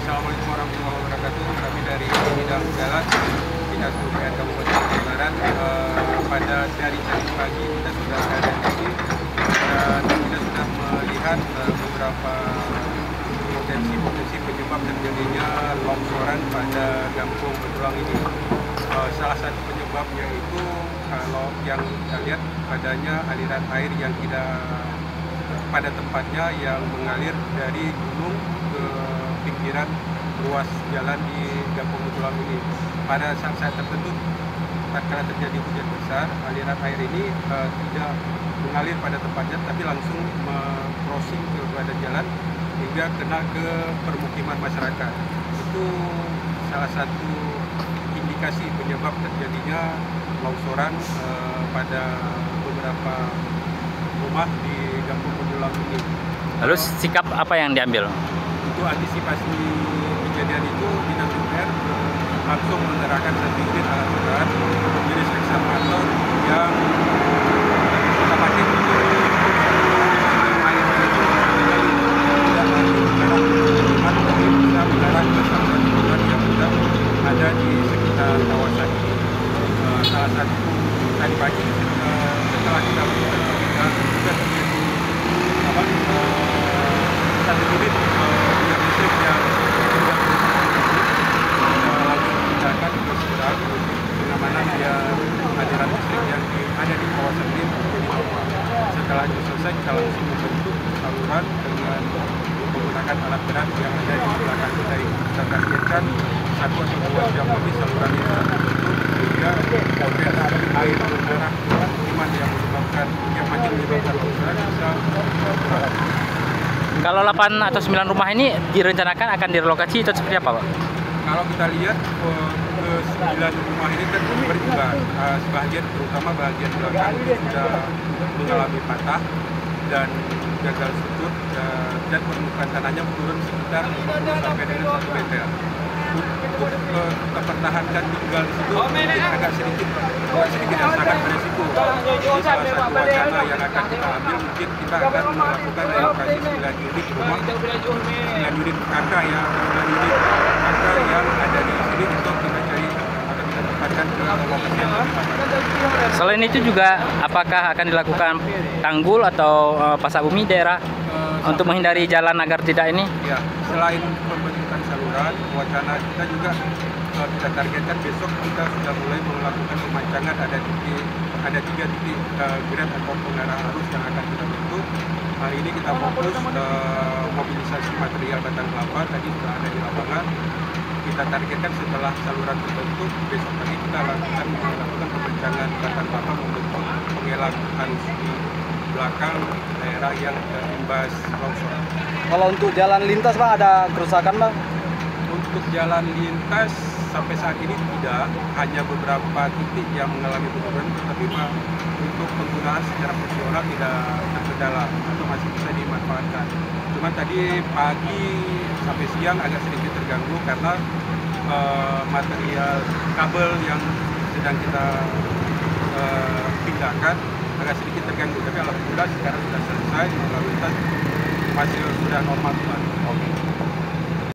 Assalamualaikum warahmatullahi wabarakatuh. Kami dari bidang jalan Dinas Perhubungan Kabupaten Bandung Barat. Dari tadi pagi kita sudah ada di sini dan kita sudah melihat beberapa potensi penyebab terjadinya longsoran pada Gampung Betulang ini. Salah satu penyebabnya itu kalau yang kita lihat adanya aliran air yang tidak pada tempatnya yang mengalir dari gunung ke pinggiran ruas jalan di Gampung Betulang ini. Pada saat-saat tertentu, tatkala terjadi hujan besar, aliran air ini tidak mengalir pada tempatnya, tapi langsung crossing ke badan jalan hingga kena ke permukiman masyarakat. Itu salah satu indikasi penyebab terjadinya longsoran pada beberapa rumah di Gampung Betulang ini. Lalu sikap apa yang diambil? Untuk antisipasi kejadian itu, Dinas PUPR langsung mengerahkan 1 unit alat berat jenis ekskavator yang otomatis untuk air itu tidak lagi mengarah ke pemukiman, tapi bisa mengarah ke saluran yang sudah ada di sekitar kawasan ini. Salah satu tadi pagi setelah kita melakukan perbincangan sudah terjadi satu unit yang listrik yang tidak langsung dipindahkan ke seberang pengamanan dia aliran listrik yang ada di kawasan ini menjadi normal. Setelah itu selesai, kita langsung membentuk saluran dengan menggunakan alat berat yang ada di belakang kita ini. Kita targetkan 1 atau 2 jam lebih saluran ini terbentuk sehingga potensi air mengarah ke pemukiman yang makin menyebabkan longsoran bisa berkurang. Kalau 8 atau 9 rumah ini direncanakan akan direlokasi atau seperti apa, Pak? Kalau kita lihat ke 9 rumah ini kan berubah. Sebagian, terutama bagian belakang itu sudah mengalami patah dan gagal sudut dan permukaan tanahnya turun sekitar 50 sampai dengan 1 meter. Untuk mempertahankan tinggal di situ mungkin agak sedikit yang sangat beresiko. Ini salah satu wacana yang akan kita ambil, mungkin kita akan melakukan relokasi 9 unit rumah, 9 unit kakak yang ada di sini untuk kita cari atau kita tempatkan ke lokasi yang lebih aman. Selain itu juga apakah akan dilakukan tanggul atau pasak bumi daerah untuk menghindari jalan agar tidak ini? Ya, selain pembentukan saluran, wacana kita juga kita targetkan besok kita sudah mulai melakukan pemancangan. Ada 3 titik grade atau pengarah arus yang akan kita bentuk. Hari ini kita fokus mobilisasi material batang kelapa, tadi sudah ada di lapangan. Kita targetkan setelah saluran terbentuk, besok pagi kita melakukan pemancangan batang kelapa membentuk pengelang arus di belakang daerah yang terimbas longsor. Kalau untuk jalan lintas, Pak, ada kerusakan, Bang? Untuk jalan lintas sampai saat ini tidak, hanya beberapa titik yang mengalami penurunan, tetapi untuk penggunaan secara fungsional tidak terkendala atau masih bisa dimanfaatkan. Cuma tadi pagi sampai siang agak sedikit terganggu karena material kabel yang sedang kita pindahkan agak sedikit terganggu. Tapi alhamdulillah sekarang sudah selesai, lalu lintas masih sudah normal.